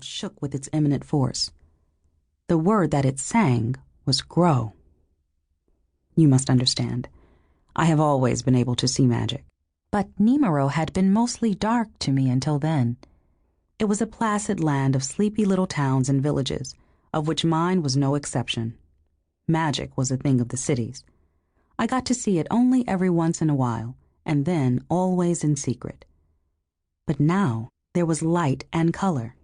world shook with its imminent force. The word that it sang was grow. You must understand, I have always been able to see magic. But Nimero had been mostly dark to me until then. It was a placid land of sleepy little towns and villages, of which mine was no exception. Magic was a thing of the cities. I got to see it only every once in a while, and then always in secret. But now there was light and color.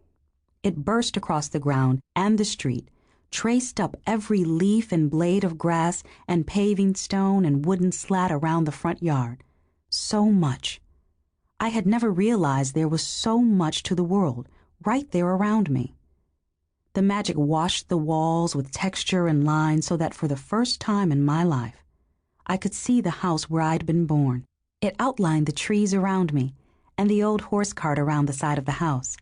It burst across the ground and the street, traced up every leaf and blade of grass and paving stone and wooden slat around the front yard. So much. I had never realized there was so much to the world right there around me. The magic washed the walls with texture and line so that for the first time in my life, I could see the house where I'd been born. It outlined the trees around me and the old horse cart around the side of the house.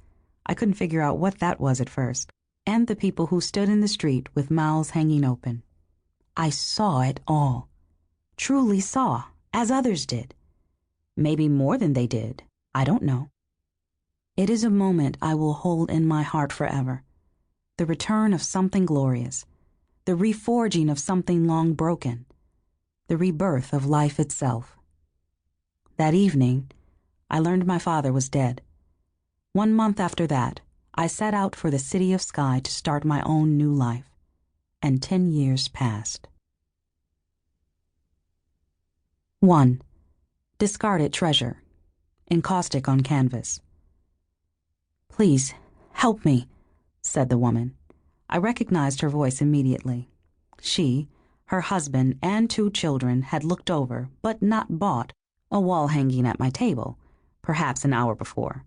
I couldn't figure out what that was at first, and the people who stood in the street with mouths hanging open. I saw it all. Truly saw, as others did. Maybe more than they did. I don't know. It is a moment I will hold in my heart forever. The return of something glorious. The reforging of something long broken. The rebirth of life itself. That evening, I learned my father was dead. 1 month after that, I set out for the city of Sky to start my own new life. And 10 years passed. 1. Discarded treasure. Encaustic on canvas. "Please, help me," said the woman. I recognized her voice immediately. She, her husband, and 2 children had looked over, but not bought, a wall hanging at my table, perhaps an hour before.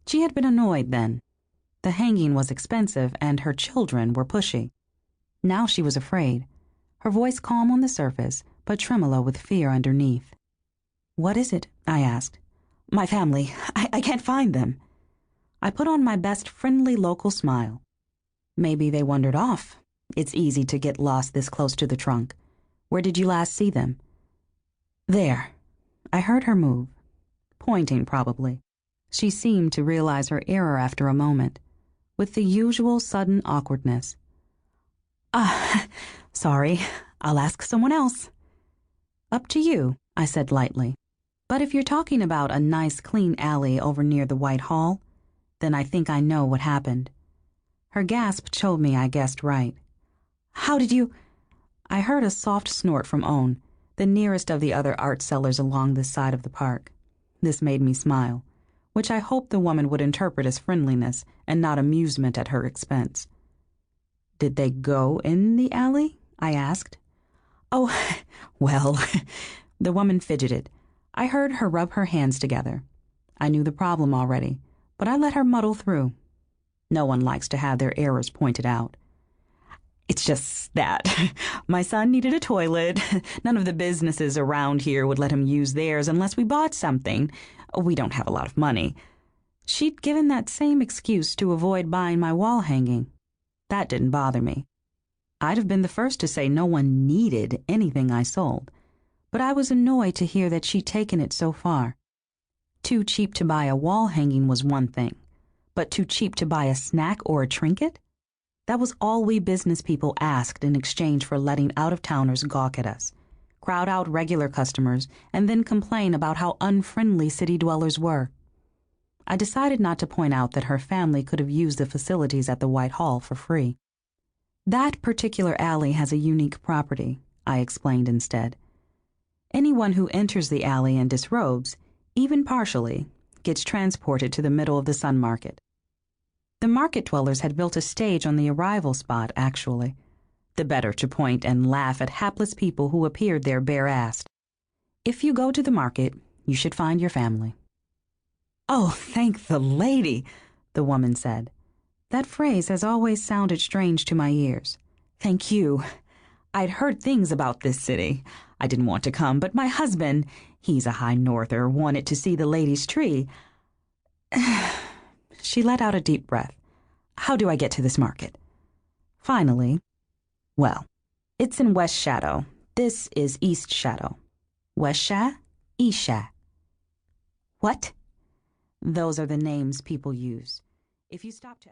She had been annoyed then. The hanging was expensive, and her children were pushy. Now she was afraid, her voice calm on the surface, but tremolo with fear underneath. "What is it?" I asked. "My family. I can't find them." I put on my best friendly local smile. Maybe they wandered off. It's easy to get lost this close to the trunk. Where did you last see them? "There." I heard her move. Pointing, probably. She seemed to realize her error after a moment, with the usual sudden awkwardness. Sorry. I'll ask someone else." "Up to you," I said lightly. "But if you're talking about a nice clean alley over near the White Hall, then I think I know what happened." Her gasp told me I guessed right. "How did you—" I heard a soft snort from Own, the nearest of the other art sellers along this side of the park. This made me smile, which I hoped the woman would interpret as friendliness and not amusement at her expense. "Did they go in the alley?" I asked. "Oh, well," the woman fidgeted. I heard her rub her hands together. I knew the problem already, but I let her muddle through. No one likes to have their errors pointed out. "It's just that my son needed a toilet. None of the businesses around here would let him use theirs unless we bought something. We don't have a lot of money." She'd given that same excuse to avoid buying my wall hanging. That didn't bother me. I'd have been the first to say no one needed anything I sold, but I was annoyed to hear that she'd taken it so far. Too cheap to buy a wall hanging was one thing, but too cheap to buy a snack or a trinket? That was all we business people asked in exchange for letting out-of-towners gawk at us, crowd out regular customers, and then complain about how unfriendly city dwellers were. I decided not to point out that her family could have used the facilities at the White Hall for free. "That particular alley has a unique property," I explained instead. "Anyone who enters the alley and disrobes, even partially, gets transported to the middle of the Sun Market." The market dwellers had built a stage on the arrival spot, actually, the better to point and laugh at hapless people who appeared there bare-assed. If you go to the market, you should find your family. "Oh, thank the lady," the woman said. That phrase has always sounded strange to my ears. "Thank you. I'd heard things about this city. I didn't want to come, but my husband, he's a high norther, wanted to see the lady's tree." She let out a deep breath. "How do I get to this market?" Finally, "Well, it's in West Shadow. This is East Shadow." "West Sha? East Sha?" "What?" Those are the names people use. If you stop to